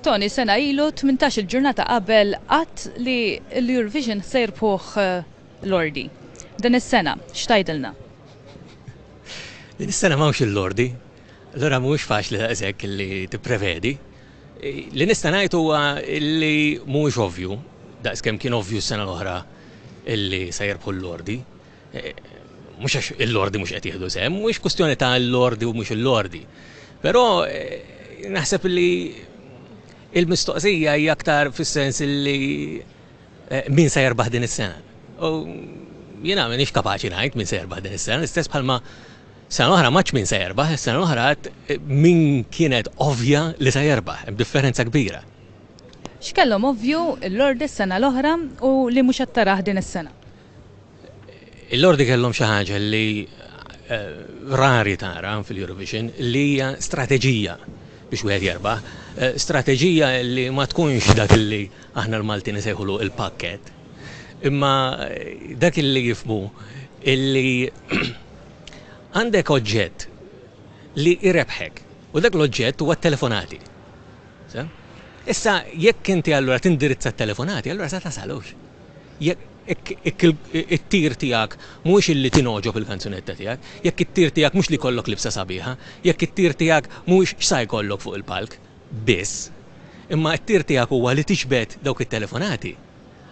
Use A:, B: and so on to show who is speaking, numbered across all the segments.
A: Tony, sena ilu 18 ġurnata qabel qatt li l-Eurovision se jirbħuh l-Lordi. Dan is-sena, x'tajdilna?
B: Din is-sena m'hawnx il-Lordi, allura mhux faċli daqshekk li tipprevedi. Li nista' ngħid huwa li mhuwiex ovvju, daqskemm kien ovvju s-sena l-oħra illi se jirbħu l-Lordi. Mhux għax il-Lordi mhux qed jieħdu sehem, mhux kwestjoni ta' l-Lordi u mhux il-Lordi. Però naħseb li il-mistoqsija hija aktar fis-sens li min se jerbaħ din is-sena. U jiena m'iniex kapaċi ngħid min se jerbaħ din is-sena, l-istess bħalma sena l-oħra maċ min se jerbaħ, is-sena l-oħra min kienet ovvja li se jerbaħ, hemm differenza kbira.
A: X'kellhom ovvju l-Lordi s-sena l-oħra u li mhux qed taraħ din is-sena?
B: Il-Lordi kellhom xi ħaġa li rari tara fil-Eurovision li hija strateġija biex wieħed jerbaħ, strateġija li ma tkunx dak li aħna l-Malti nisejħulu il-pakket, imma dak li jifmu illi għandek oġġett li irebħek u dak l-oġġett huwa t-telefonati. Issa jekk inti allura tindirizza t-telefonati, allura sa tasalux. It-tir tiegħek mhux illi tinoġob il-kanzunetta tiegħek, jekk it-tir tiegħek mhux li jkollok libsa sabiħa, jekk it-tir tiegħek mhux x'sa jkollok fuq il-palk, biss, imma t-tir tiegħek huwa li tixbed dawk it-telefonati.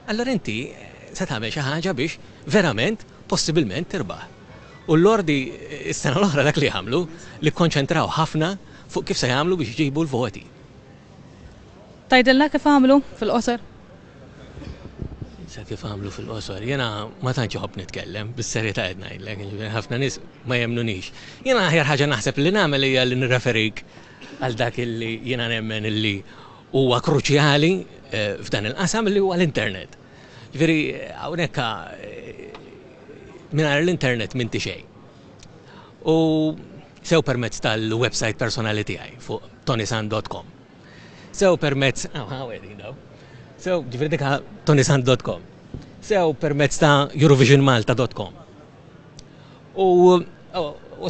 B: Allura inti se tagħmel xi ħaġa biex verament possibilment tirbaħ. U l-Lordi s-sena l-oħra dak li jagħmlu li kkonċentraw ħafna fuq kif se jagħmlu biex iġibu l-voti.
A: Tajdilna kif għamlu fil-qosor?
B: Sa kif għamlu fil-qosor, jena ma tantx ħobb nitkellem, bis-serjetà qed ngħidlek, ħafna nies ma jemnunix. Jena aħjar ħaġa naħseb li nagħmel hija li nirreferik għal dak illi jiena nemmen illi huwa kruċjali f'dan il-qasam li huwa l-internet. Ġifieri hawnhekk mingħajr l-internet m'inti xejn. U sew permezz tal-website personali tiegħi fuq tonisan.com. Sew permezz So, ġifridika tonisan.com. Sew permezz ta' eurovisionmalta.com. U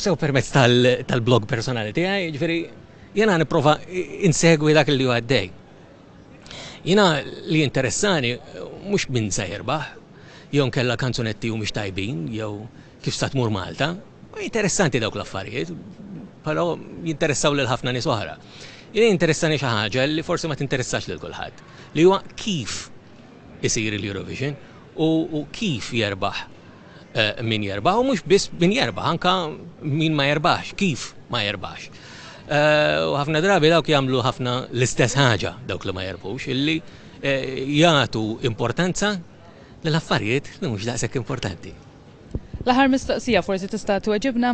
B: sew permezz tal-blog personali tiegħi, ġifieri jiena nipprova insegwi dak li huwa għaddej. Jiena li interessani mhux min se jerbaħ, jew nkella kanzunetti u mhux tajbin, jew kif sa tmur Malta. Interessanti dawk l-affarijiet, però jinteressaw lil ħafna nies oħra. Jien interessani xi ħaġa li forsi ma tinteressax lil kulħadd, li huwa kif isir l-Eurovision u kif jerbaħ min jerbaħ u mhux biss min jerbaħ, anke min ma jerbaħx, kif ma jerbaħx. U ħafna drabi dawk jagħmlu ħafna l-istess ħaġa dawk li ma jerbux, illi jagħtu importanza lil affarijiet li mhux daqshekk importanti.
A: L-aħħar mistoqsija forsi tista' tweġibna,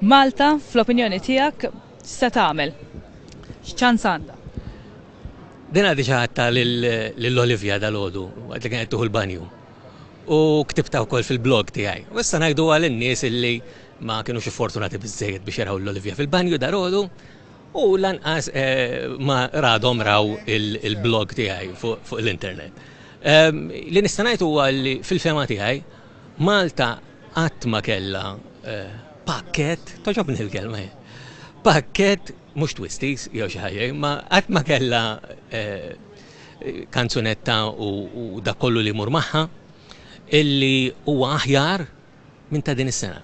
A: Malta fl-opinjoni tiegħek se tagħmel? X'ċans għandha?
B: Dina diġà għatta lill-Olivia dal-għodu, għad li kienet tuħu l-banju. U ktibta wkoll fil-blog tiegħi. U issa ngħidu għal in-nies illi ma kinux fortunati biżżejjed biex jaraw l-Olivia fil-banju dal-għodu u lanqas ma radhom raw il-blog tiegħi fuq l-internet. Li nista' ngħid huwa li fil-fema tiegħi Malta qatt ma kellha pakkett, toġobni l-kelma pakkett mhux twisties jew xi ħaġa, ma qatt ma kellha kanzunetta u dak kollu li mur magħha illi huwa aħjar minn ta' din is-sena.